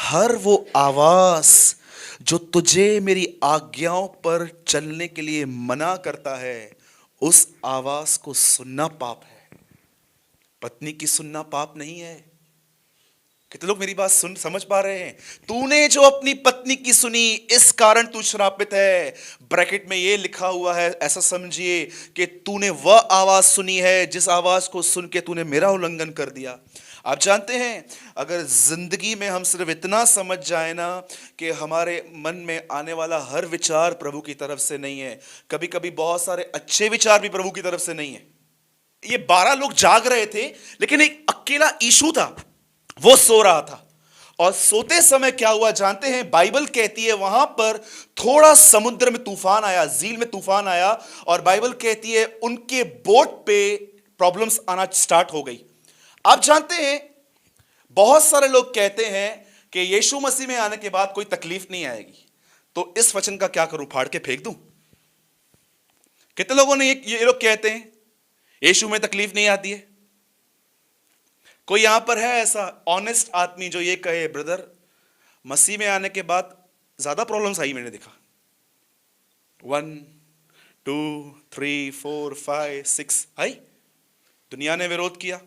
हर वो आवाज जो तुझे मेरी आज्ञाओं पर चलने के लिए मना करता है, उस आवाज को सुनना पाप है। पत्नी की सुनना पाप नहीं है। कितने लोग मेरी बात सुन समझ पा रहे हैं? तूने जो अपनी पत्नी की सुनी, इस कारण तू श्रापित है। ब्रैकेट में ये लिखा हुआ है, ऐसा समझिए कि तूने वह आवाज सुनी है जिस आवाज को सुन के तूने मेरा उल्लंघन कर दिया। आप जानते हैं, अगर जिंदगी में हम सिर्फ इतना समझ जाए ना कि हमारे मन में आने वाला हर विचार प्रभु की तरफ से नहीं है, कभी कभी बहुत सारे अच्छे विचार भी प्रभु की तरफ से नहीं है। ये 12 लोग जाग रहे थे, लेकिन एक अकेला यीशु था, वो सो रहा था। और सोते समय क्या हुआ जानते हैं? बाइबल कहती है वहां पर थोड़ा समुद्र में तूफान आया, झील में तूफान आया, और बाइबल कहती है उनके बोट पे प्रॉब्लम्स आना स्टार्ट हो गई। आप जानते हैं, बहुत सारे लोग कहते हैं कि यीशु मसीह में आने के बाद कोई तकलीफ नहीं आएगी, तो इस वचन का क्या करूं, फाड़ के फेंक दूं? कितने लोगों ने ये लोग कहते हैं यीशु में तकलीफ नहीं आती है? कोई यहां पर है ऐसा ऑनेस्ट आदमी जो ये कहे ब्रदर मसीह में आने के बाद ज्यादा प्रॉब्लम्स आई? मैंने देखा 1 2 3 4 5 6 आई। दुनिया ने विरोध किया,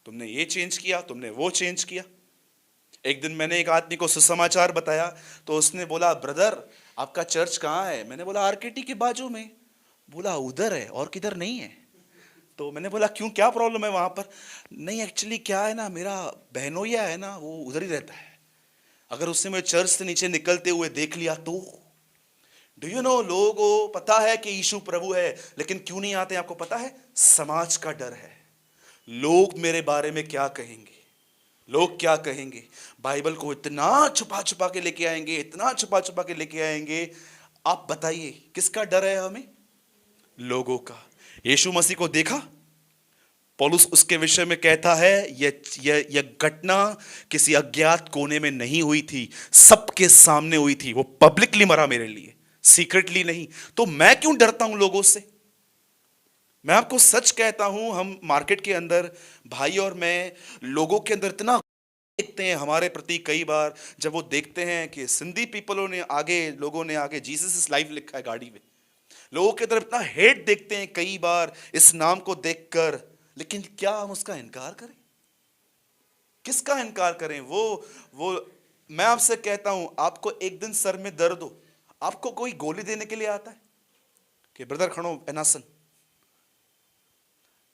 तुमने ये चेंज किया, तुमने वो चेंज किया। एक दिन मैंने एक आदमी को सुसमाचार बताया, तो उसने बोला ब्रदर आपका चर्च कहाँ है? मैंने बोला आरकेटी के बाजू में। बोला उधर है और किधर नहीं है। तो मैंने बोला क्यों, क्या प्रॉब्लम है वहां पर? नहीं एक्चुअली क्या है ना, मेरा बहनोइया है ना, वो उधर ही रहता है। अगर उसने मुझे चर्च से नीचे निकलते हुए देख लिया तो। डू यू नो, लोगों को पता है कि यीशु प्रभु है, लेकिन क्यों नहीं आते आपको पता है? समाज का डर है। लोग मेरे बारे में क्या कहेंगे, लोग क्या कहेंगे। बाइबल को इतना छुपा छुपा के लेके आएंगे, इतना छुपा छुपा के लेके आएंगे। आप बताइए किसका डर है हमें? लोगों का। यीशु मसीह को देखा, पौलुस उसके विषय में कहता है यह घटना किसी अज्ञात कोने में नहीं हुई थी, सबके सामने हुई थी। वो पब्लिकली मरा मेरे लिए, सीक्रेटली नहीं। तो मैं क्यों डरता हूं लोगों से? मैं आपको सच कहता हूं, हम मार्केट के अंदर भाई और मैं लोगों के अंदर इतना देखते हैं हमारे प्रति। कई बार जब वो देखते हैं कि सिंधी पीपलों ने आगे, लोगों ने आगे जीसस इज लाइव लिखा है गाड़ी में, लोगों की तरफ इतना हेट देखते हैं कई बार इस नाम को देखकर। लेकिन क्या हम उसका इनकार करें? किसका इनकार करें? वो मैं आपसे कहता हूं, आपको एक दिन सर में दर्द हो, आपको कोई गोली देने के लिए आता है कि ब्रदर खड़ो एनासन?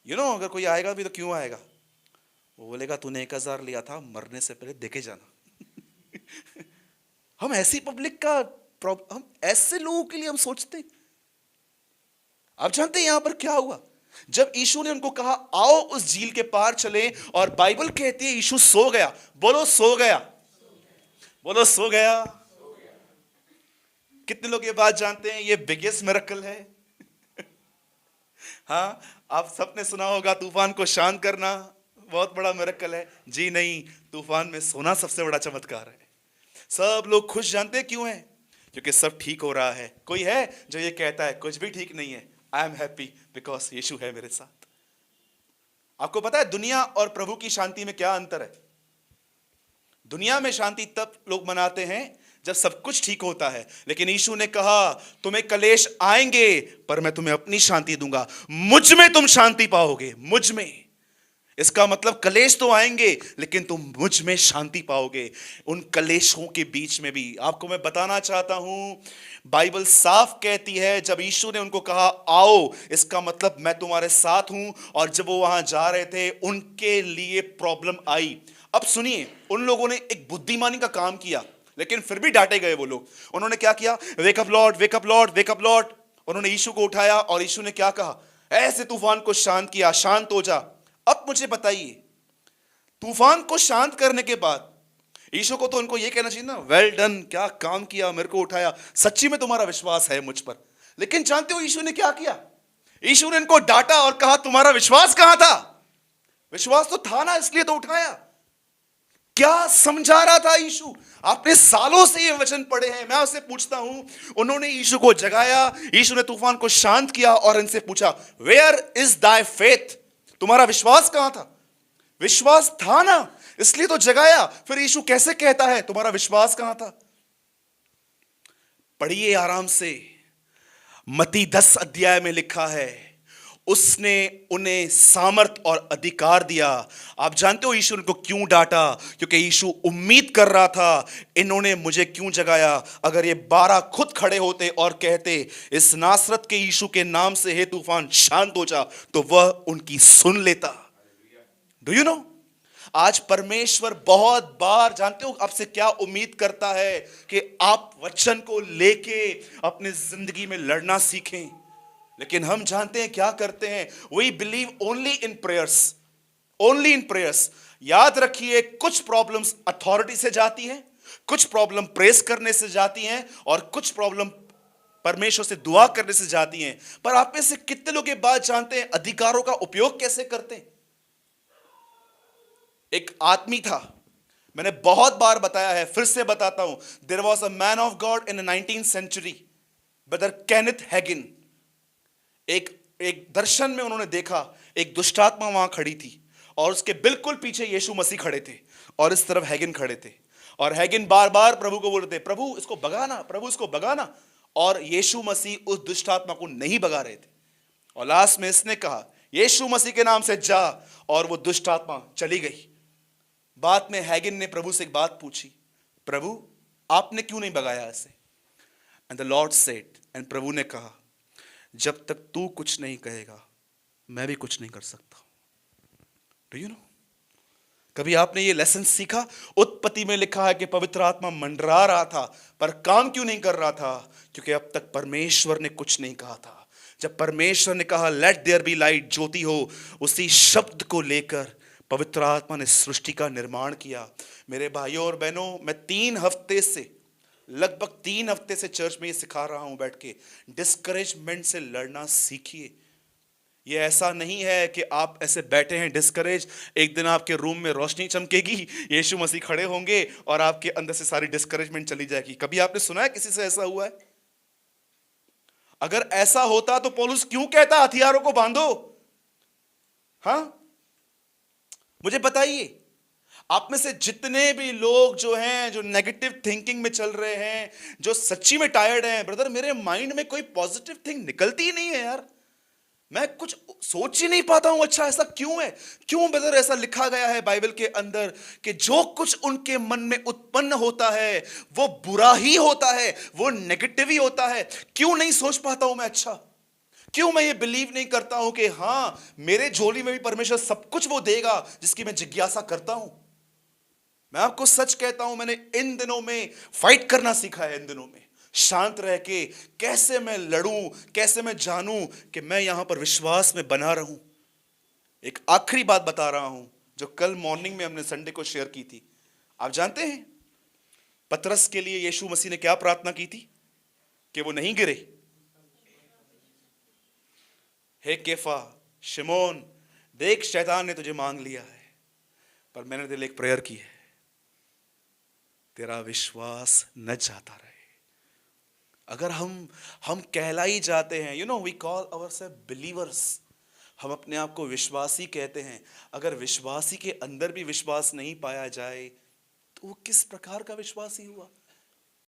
यू नो, अगर कोई आएगा भी तो क्यों आएगा? वो बोलेगा तूने 1000 लिया था, मरने से पहले देके जाना। हम ऐसी पब्लिक का हम ऐसे लोगों के लिए हम सोचते हैं। आप जानते हैं यहां पर क्या हुआ? जब यीशु ने उनको कहा आओ उस झील के पार चले, और बाइबल कहती है यीशु सो गया। बोलो सो गया, बोलो सो गया। कितने लोग ये बात जानते हैं? ये बिगेस्ट मिरेकल है। हाँ, आप सबने सुना होगा तूफान को शांत करना बहुत बड़ा मिरेकल है। जी नहीं, तूफान में सोना सबसे बड़ा चमत्कार है। सब लोग खुश, जानते हैं क्यों है? क्योंकि सब ठीक हो रहा है। कोई है जो ये कहता है कुछ भी ठीक नहीं है? आई एम हैप्पी बिकॉज यीशु है मेरे साथ। आपको पता है दुनिया और प्रभु की शांति में क्या अंतर है? दुनिया में शांति तब लोग मनाते हैं जब सब कुछ ठीक होता है, लेकिन यीशु ने कहा तुम्हें कलेश आएंगे पर मैं तुम्हें अपनी शांति दूंगा, मुझ में तुम शांति पाओगे, मुझ में। इसका मतलब कलेश तो आएंगे लेकिन तुम मुझ में शांति पाओगे उन कलेशों के बीच में भी। आपको मैं बताना चाहता हूं, बाइबल साफ कहती है जब यीशु ने उनको कहा आओ, इसका मतलब मैं तुम्हारे साथ हूं। और जब वो वहां जा रहे थे उनके लिए प्रॉब्लम आई। अब सुनिए, उन लोगों ने एक बुद्धिमानी का काम किया, लेकिन फिर भी डांटे गए वो लोग। उन्होंने क्या किया? Wake up Lord, wake up Lord, wake up Lord. उन्होंने यीशु को उठाया और यीशु ने क्या कहा? ऐसे तूफान को शांत किया, शांत हो जा। अब मुझे बताइए, तूफान को शांत करने के बाद यीशु को तो उनको ये कहना चाहिए ना, वेल डन, क्या काम किया, मेरे को उठाया, सच्ची में तुम्हारा विश्वास है मुझ पर। लेकिन जानते हो यीशु ने क्या किया? यीशु ने इनको डांटा और कहा तुम्हारा विश्वास कहां था? विश्वास तो था ना, इसलिए तो उठाया। क्या समझा रहा था यीशु? आपने सालों से ये वचन पढ़े हैं। मैं आपसे पूछता हूं, उन्होंने यीशु को जगाया, यीशु ने तूफान को शांत किया और इनसे पूछा वेयर इज दाई फेथ? तुम्हारा विश्वास कहां था? विश्वास था ना, इसलिए तो जगाया। फिर यीशु कैसे कहता है तुम्हारा विश्वास कहां था? पढ़िए आराम से। मत्ती 10 अध्याय में लिखा है, उसने उन्हें सामर्थ और अधिकार दिया। आप जानते हो यीशु उनको क्यों डांटा? क्योंकि यीशु उम्मीद कर रहा था इन्होंने मुझे क्यों जगाया। अगर ये 12 खुद खड़े होते और कहते इस नासरत के यीशु के नाम से हे तूफान शांत हो जा, तो वह उनकी सुन लेता। डू यू नो, आज परमेश्वर बहुत बार जानते हो आपसे क्या उम्मीद करता है? कि आप वचन को लेके अपनी जिंदगी में लड़ना सीखें। लेकिन हम जानते हैं क्या करते हैं? We believe only in prayers, only in prayers. याद रखिए, कुछ प्रॉब्लम्स अथॉरिटी से जाती हैं, कुछ प्रॉब्लम प्रेस करने से जाती हैं, और कुछ प्रॉब्लम परमेश्वर से दुआ करने से जाती हैं। पर आप में से कितने लोग ये बात जानते हैं अधिकारों का उपयोग कैसे करते हैं? एक आदमी था, मैंने बहुत बार बताया है, फिर से बताता हूं। There was a man of God in 19th century, brother Kenneth Hagin. एक दर्शन में उन्होंने देखा एक दुष्टात्मा वहां खड़ी थी, और उसके बिल्कुल पीछे यीशु मसीह खड़े थे, और इस तरफ हैगिन खड़े थे। और हैगिन बार बार प्रभु को बोल रहे थे, प्रभु इसको भगाना, प्रभु इसको भगाना। और यीशु मसीह उस दुष्टात्मा को नहीं भगा रहे थे। और लास्ट में इसने कहा यीशु मसीह के नाम से जा, और वो दुष्टात्मा चली गई। बाद में हैगिन ने प्रभु से एक बात पूछी, प्रभु आपने क्यों नहीं भगाया इसे? And the Lord said, and प्रभु ने कहा जब तक तू कुछ नहीं कहेगा मैं भी कुछ नहीं कर सकता। डू यू नो, कभी आपने ये लेसन सीखा? उत्पत्ति में लिखा है कि पवित्र आत्मा मंडरा रहा था, पर काम क्यों नहीं कर रहा था? क्योंकि अब तक परमेश्वर ने कुछ नहीं कहा था। जब परमेश्वर ने कहा लेट देयर बी लाइट, ज्योति हो, उसी शब्द को लेकर पवित्र आत्मा ने सृष्टि का निर्माण किया। मेरे भाइयों और बहनों, मैं लगभग 3 हफ्ते से चर्च में ये सिखा रहा हूं बैठ के, डिस्करेजमेंट से लड़ना सीखिए। ये ऐसा नहीं है कि आप ऐसे बैठे हैं डिस्करेज, एक दिन आपके रूम में रोशनी चमकेगी, यीशु मसीह खड़े होंगे और आपके अंदर से सारी डिस्करेजमेंट चली जाएगी। कभी आपने सुना है किसी से ऐसा हुआ है? अगर ऐसा होता तो पौलुस क्यों कहता हथियारों को बांधो? हाँ, मुझे बताइए, आप में से जितने भी लोग जो हैं, जो नेगेटिव थिंकिंग में चल रहे हैं, जो सच्ची में टायर्ड हैं, ब्रदर मेरे माइंड में कोई पॉजिटिव थिंग निकलती ही नहीं है यार। मैं कुछ सोच ही नहीं पाता हूं। अच्छा ऐसा क्यों है? क्यों ब्रदर ऐसा लिखा गया है बाइबल के अंदर कि जो कुछ उनके मन में उत्पन्न होता है वो बुरा ही होता है, वो नेगेटिव ही होता है। क्यों नहीं सोच पाता हूं मैं? अच्छा क्यों मैं ये बिलीव नहीं करता हूं कि हां मेरे झोली में भी परमेश्वर सब कुछ वो देगा जिसकी मैं जिज्ञासा करता हूं? मैं आपको सच कहता हूं, मैंने इन दिनों में फाइट करना सीखा है। इन दिनों में शांत रह के कैसे मैं लड़ूं, कैसे मैं जानूं कि मैं यहां पर विश्वास में बना रहूं। एक आखिरी बात बता रहा हूं जो कल मॉर्निंग में हमने संडे को शेयर की थी। आप जानते हैं पतरस के लिए यीशु मसीह ने क्या प्रार्थना की थी? कि वो नहीं गिरे। हे केफा, शिमोन, देख शैतान ने तुझे मांग लिया है, पर मैंने तेरे लिए एक प्रेयर की है, तेरा विश्वास न जाता रहे। अगर हम कहला ही जाते हैं, you know we call ourselves believers, हम अपने आप को विश्वासी कहते हैं। अगर विश्वासी के अंदर भी विश्वास नहीं पाया जाए तो वो किस प्रकार का विश्वासी हुआ?